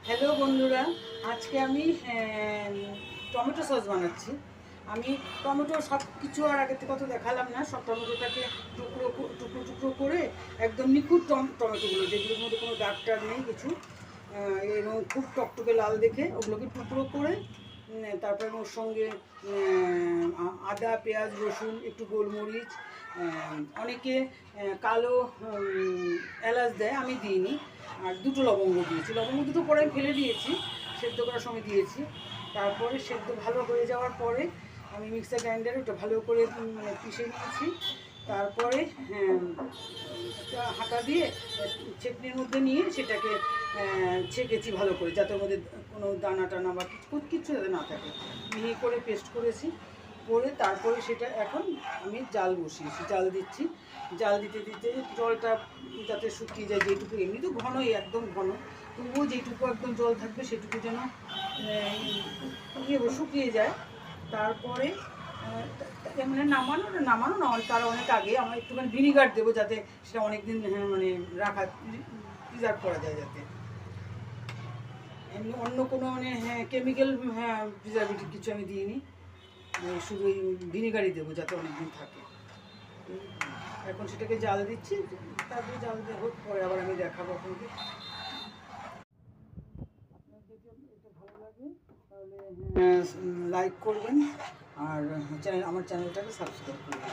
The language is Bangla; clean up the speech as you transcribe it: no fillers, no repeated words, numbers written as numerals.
হ্যালো বন্ধুরা, আজকে আমি টমেটো সস বানাচ্ছি। আমি টমেটো সব কিছু আর আগে থেকে কত দেখালাম না। সব টমেটোটাকে টুকরো টুকরো টুকরো করে একদম নিখুঁত টমেটোগুলো, যেগুলোর মধ্যে কোনো দাগ টাগ নেই কিছু, এবং খুব টকটকে লাল দেখে ওগুলোকে টুকরো করে তারপরে ওর সঙ্গে আদা, পেঁয়াজ, রসুন, একটু গোলমরিচ, অনেকে কালো এলাচ দেয়, আমি দিইনি। আর দুটো লবঙ্গ দিয়েছি, লবঙ্গ দুটো পরে আমি ফেলে দিয়েছি, সেদ্ধ করার সময় দিয়েছি। তারপরে সেদ্ধ ভালো হয়ে যাওয়ার পরে আমি মিক্সার গ্রাইন্ডারে ওটা ভালো করে পিষে নিয়েছি। তারপরে একটা হাতা দিয়ে ছেঁকনির মধ্যে নিয়ে সেটাকে ছেঁকেছি ভালো করে, যাতে ওর মধ্যে কোনো দানা টানা বা কিছু যাতে না থাকে, মিহি করে পেস্ট করেছি। করে তারপরে সেটা এখন আমি জাল বসিয়েছি, জাল দিচ্ছি। জাল দিতে দিতে জলটা যাতে শুকিয়ে যায়, যেটুকু এমনি তো ঘনই, একদম ঘন, তবুও যেটুকু একদম জল থাকবে সেটুকু যেন শুকিয়ে যায়। তারপরে মানে নামানো না, তার অনেক আগে আমার একটুখানি ভিনিগার দেবো, যাতে সেটা অনেক দিন মানে রাখা, প্রিজার্ভ করা যায়, যাতে এমনি অন্য কোনো মানে কেমিক্যাল প্রিজারভেটিভ কিছু আমি দিইনি, শুধু ওই ভিনিগারই দেবো যাতে অনেক দিন থাকে। এখন সেটাকে জাল দিচ্ছি, তারপরে জাল দেওয়ার পরে আবার আমি দেখাবো আপনাকে। আপনার যদি এটা ভালো লাগে তাহলে লাইক করবেন, আর আমার চ্যানেলটাকে সাবস্ক্রাইব করবেন।